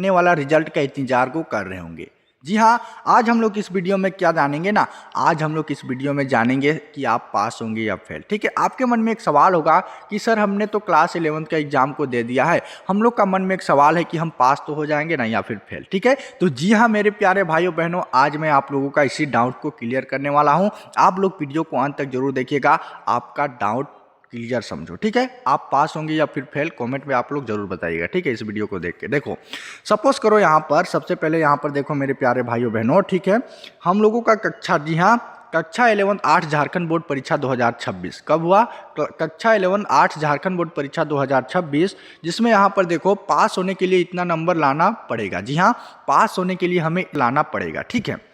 आने वाला रिजल्ट का इंतजार को कर रहे होंगे। जी हाँ, आज हम लोग इस वीडियो में क्या जानेंगे ना, आज हम लोग इस वीडियो में जानेंगे कि आप पास होंगे या फेल। ठीक है, आपके मन में एक सवाल होगा कि सर हमने तो क्लास 11th का एग्जाम को दे दिया है, हम लोग का मन में एक सवाल है कि हम पास तो हो जाएंगे ना या फिर फेल। ठीक है, तो जी हाँ मेरे प्यारे भाइयों बहनों, आज मैं आप लोगों का इसी डाउट को क्लियर करने वाला हूँ। आप लोग वीडियो को अंत तक जरूर देखिएगा, आपका डाउट क्लियर समझो। ठीक है, आप पास होंगे या फिर फेल कमेंट में आप लोग जरूर बताइएगा। ठीक है, इस वीडियो को देख के देखो, सपोज करो यहाँ पर सबसे पहले यहाँ पर देखो मेरे प्यारे भाइयों बहनों। ठीक है, हम लोगों का कक्षा, जी हाँ, कक्षा 11 8 झारखंड बोर्ड परीक्षा 2026 कब हुआ? कक्षा 11 8 झारखंड बोर्ड परीक्षा 2026, जिसमें यहाँ पर देखो पास होने के लिए इतना नंबर लाना पड़ेगा। जी हाँ, पास होने के लिए हमें लाना पड़ेगा। ठीक है,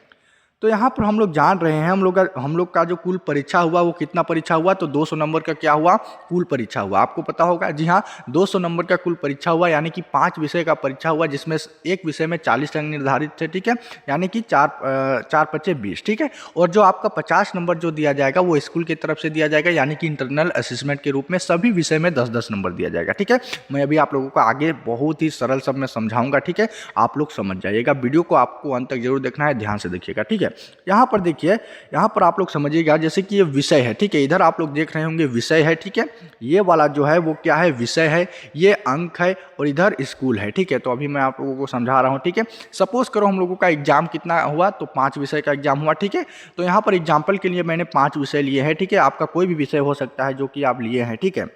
तो यहाँ पर हम लोग जान रहे हैं हम लोग का जो कुल परीक्षा हुआ वो कितना परीक्षा हुआ? तो 200 नंबर का क्या हुआ? कुल परीक्षा हुआ। आपको पता होगा, जी हाँ, 200 नंबर का कुल परीक्षा हुआ, यानी कि 5 विषय का परीक्षा हुआ, जिसमें एक विषय में 40 अंक निर्धारित थे। ठीक है, यानी कि 4×5 = 20। ठीक है, और जो आपका 50 नंबर जो दिया जाएगा वो स्कूल की तरफ से दिया जाएगा, यानी कि इंटरनल असेसमेंट के रूप में सभी विषय में 10-10 नंबर दिया जाएगा। ठीक है, मैं अभी आप लोगों को आगे बहुत ही सरल सब में समझाऊंगा। ठीक है, आप लोग समझ जाइएगा, वीडियो को आपको अंत तक जरूर देखना है, ध्यान से देखिएगा। ठीक है, यहाँ पर देखिए, यहाँ पर आप लोग समझिएगा, जैसे कि ये विषय है। ठीक है, इधर आप लोग देख रहे होंगे विषय है। ठीक है, ये वाला जो है वो क्या है? विषय है, ये अंक है, और इधर स्कूल है। ठीक है, तो अभी मैं आप लोगों को समझा रहा हूँ। ठीक है, सपोज करो हम लोगों का एग्जाम कितना हुआ? तो 5 विषय का एग्जाम हुआ। ठीक है, तो यहाँ पर एग्जाम्पल के लिए मैंने 5 विषय लिए हैं। ठीक है, आपका कोई भी विषय हो सकता है जो कि आप लिए हैं। ठीक है,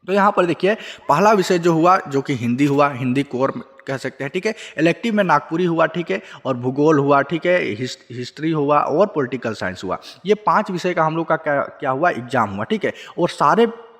तो यहाँ पर देखिए, पहला विषय जो हुआ जो कि हिंदी हुआ, हिंदी कोर कह सकते हैं। ठीक है, इलेक्टिव में नागपुरी हुआ। ठीक है, और भूगोल हुआ। ठीक है, हिस्ट्री हुआ और पॉलिटिकल साइंस हुआ। ये 5 विषय का हम लोग का क्या हुआ? एग्जाम हुआ। ठीक है,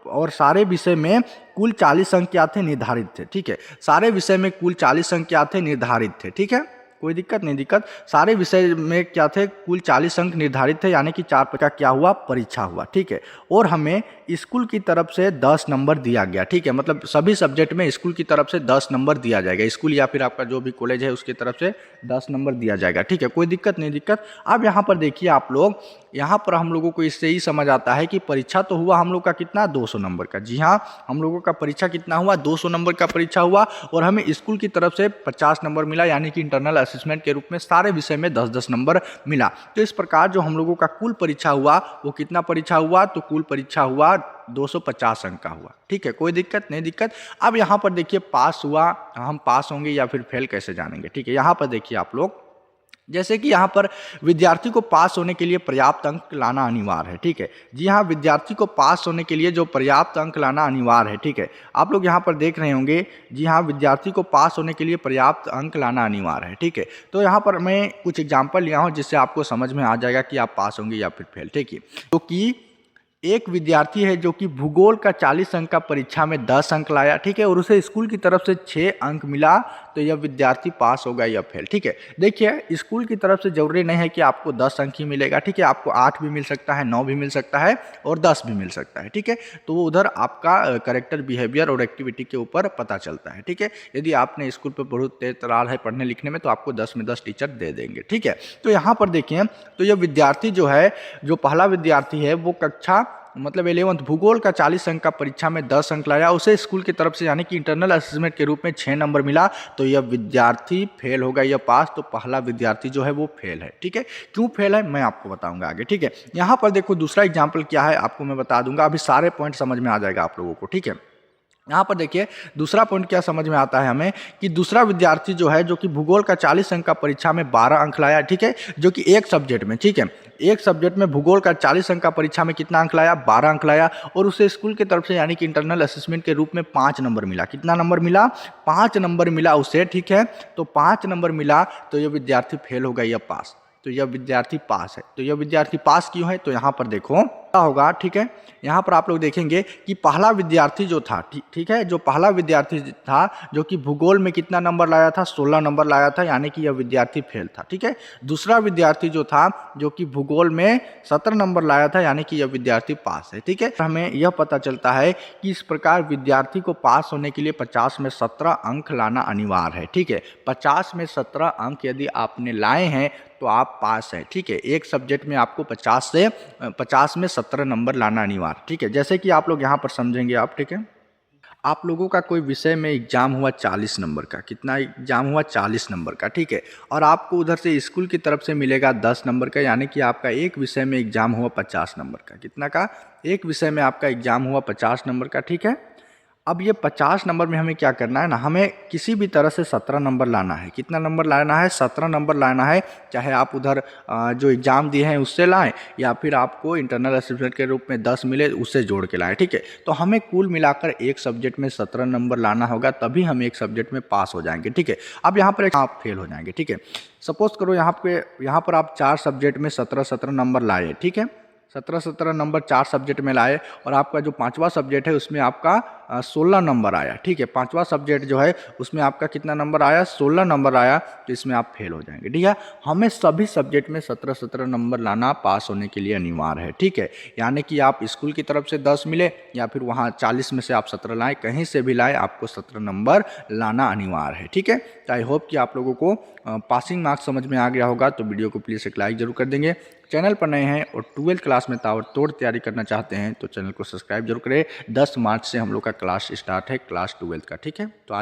और सारे विषय में कुल 40 अंक क्या थे? निर्धारित थे। ठीक है, सारे विषय में कुल 40 अंक क्या थे? निर्धारित थे। ठीक है, कोई दिक्कत नहीं, दिक्कत सारे विषय में क्या थे? कुल 40 अंक निर्धारित थे, यानी कि 4 का क्या हुआ? परीक्षा हुआ। ठीक है, और हमें स्कूल की तरफ से 10 नंबर दिया गया। ठीक है, मतलब सभी सब्जेक्ट में स्कूल की तरफ से 10 नंबर दिया जाएगा। स्कूल या फिर आपका जो भी कॉलेज है उसकी तरफ से 10 नंबर दिया जाएगा। ठीक है, कोई दिक्कत नहीं, दिक्कत। अब यहाँ पर देखिए आप लोग, यहाँ पर हम लोगों को इससे ही समझ आता है कि परीक्षा तो हुआ हम लोग का कितना? 200 नंबर का। जी हाँ, हम लोगों का परीक्षा कितना हुआ? 200 नंबर का परीक्षा हुआ, और हमें स्कूल की तरफ से 50 नंबर मिला, यानी कि इंटरनल असेसमेंट के रूप में सारे विषय में 10-10 नंबर मिला। तो इस प्रकार जो हम लोगों का कुल परीक्षा हुआ वो कितना परीक्षा हुआ? तो कुल परीक्षा हुआ 250 अंक का हुआ। ठीक है, कोई दिक्कत नहीं, दिक्कत। अब यहाँ पर देखिए, पास हुआ, हम पास होंगे या फिर फेल कैसे जानेंगे? ठीक है, यहाँ पर देखिए आप लोग, जैसे कि यहाँ पर विद्यार्थी को पास होने के लिए पर्याप्त अंक लाना अनिवार्य है। ठीक है, जी हाँ, विद्यार्थी को पास होने के लिए जो पर्याप्त अंक लाना अनिवार्य है। ठीक है, आप लोग यहाँ पर देख रहे होंगे, जी हाँ, विद्यार्थी को पास होने के लिए पर्याप्त अंक लाना अनिवार्य है। ठीक है, तो यहाँ पर मैं कुछ एग्जाम्पल लिया हूँ जिससे आपको समझ में आ जाएगा कि आप पास होंगे या फिर फेल। ठीक है, तो कि एक विद्यार्थी है जो कि भूगोल का 40 अंक का परीक्षा में 10 अंक लाया। ठीक है, और उसे स्कूल की तरफ से 6 अंक मिला, तो यह विद्यार्थी पास होगा या फेल? ठीक है, देखिए, स्कूल की तरफ से जरूरी नहीं है कि आपको 10 अंक ही मिलेगा। ठीक है, आपको 8 भी मिल सकता है, 9 भी मिल सकता है, और 10 भी मिल सकता है। ठीक है, तो वो उधर आपका करेक्टर, बिहेवियर और एक्टिविटी के ऊपर पता चलता है। ठीक है, यदि आपने स्कूल पर बहुत तेज तरार है पढ़ने लिखने में, तो आपको 10 में 10 टीचर दे देंगे। ठीक है, तो यहाँ पर देखिए, तो यह विद्यार्थी जो है, जो पहला विद्यार्थी है, वो कक्षा मतलब 11th भूगोल का 40 अंक का परीक्षा में 10 अंक लाया, उसे स्कूल की तरफ से यानी कि इंटरनल असेसमेंट के रूप में 6 नंबर मिला, तो यह विद्यार्थी फेल होगा या पास? तो पहला विद्यार्थी जो है वो फेल है। ठीक है, क्यों फेल है मैं आपको बताऊंगा आगे। ठीक है, यहाँ पर देखो दूसरा एग्जाम्पल क्या है आपको मैं बता दूंगा, अभी सारे पॉइंट समझ में आ जाएगा आप लोगों को। ठीक है, यहाँ पर देखिए, दूसरा पॉइंट क्या समझ में आता है हमें, कि दूसरा विद्यार्थी जो है, जो कि भूगोल का 40 अंक का परीक्षा में 12 अंक लाया। ठीक है, जो कि एक सब्जेक्ट में, ठीक है, एक सब्जेक्ट में भूगोल का 40 अंक का परीक्षा में कितना अंक लाया? 12 अंक लाया, और उसे स्कूल की तरफ से यानी कि इंटरनल असेसमेंट के रूप में 5 नंबर मिला। कितना नंबर मिला? 5 नंबर मिला उसे। ठीक है, तो 5 नंबर मिला, तो यह विद्यार्थी फेल होगा या पास? तो यह विद्यार्थी पास है। तो यह विद्यार्थी पास क्यों है? तो यहाँ पर देखो क्या होगा। ठीक है, यहाँ पर आप लोग देखेंगे कि पहला विद्यार्थी जो था, ठीक है, जो पहला विद्यार्थी था जो कि भूगोल में कितना नंबर लाया था? 16 नंबर लाया था, यानी कि यह विद्यार्थी फेल था। ठीक है, दूसरा विद्यार्थी जो था जो कि भूगोल में 17 नंबर लाया था, यानी कि यह विद्यार्थी पास है। ठीक है, हमें यह पता चलता है कि इस प्रकार विद्यार्थी को पास होने के लिए 50 में 17 अंक लाना अनिवार्य है। ठीक है, 50 में 17 अंक यदि आपने लाए हैं तो आप पास है। ठीक है, एक सब्जेक्ट में आपको 50 में 17 नंबर लाना अनिवार्य। ठीक है, जैसे कि आप लोग यहाँ पर समझेंगे आप। ठीक है, आप लोगों का कोई विषय में एग्ज़ाम हुआ 40 नंबर का, कितना एग्ज़ाम हुआ 40 नंबर का, ठीक है। और आपको उधर से स्कूल की तरफ से मिलेगा 10 नंबर का, यानी कि आपका एक विषय में एग्ज़ाम हुआ 50 नंबर का। कितना का? एक विषय में आपका एग्ज़ाम हुआ 50 नंबर का, ठीक है। अब ये 50 नंबर में हमें क्या करना है ना, हमें किसी भी तरह से 17 नंबर लाना है। कितना नंबर लाना है? 17 नंबर लाना है। चाहे आप उधर जो एग्ज़ाम दिए हैं उससे लाएं, या फिर आपको इंटरनल असिस्टेंट के रूप में 10 मिले उससे जोड़ के लाएं, ठीक है। तो हमें कुल मिलाकर एक सब्जेक्ट में 17 नंबर लाना होगा, तभी हम एक सब्जेक्ट में पास हो जाएंगे, ठीक है। अब यहाँ पर आप फेल हो जाएंगे, ठीक है। सपोज करो यहाँ पर आप 4 सब्जेक्ट में 17 नंबर लाए, ठीक है। 17 नंबर 4 सब्जेक्ट में लाए, और आपका जो 5वां सब्जेक्ट है उसमें आपका 16 नंबर आया, ठीक है। 5वां सब्जेक्ट जो है उसमें आपका कितना नंबर आया? 16 नंबर आया, तो इसमें आप फेल हो जाएंगे, ठीक है। हमें सभी सब्जेक्ट में 17 नंबर लाना पास होने के लिए अनिवार्य है, ठीक है। यानी कि आप स्कूल की तरफ से 10 मिले या फिर वहाँ 40 में से आप 17 लाएँ, कहीं से भी लाएँ, आपको 17 नंबर लाना अनिवार्य है, ठीक है। तो आई होप कि आप लोगों को पासिंग मार्क्स समझ में आ गया होगा। तो वीडियो को प्लीज़ एक लाइक जरूर कर देंगे। चैनल पर नए हैं और 12th क्लास में ताबड़तोड़ तैयारी करना चाहते हैं तो चैनल को सब्सक्राइब जरूर करें। 10 मार्च से हम लोग का क्लास स्टार्ट है, क्लास 12th का, ठीक है। तो आज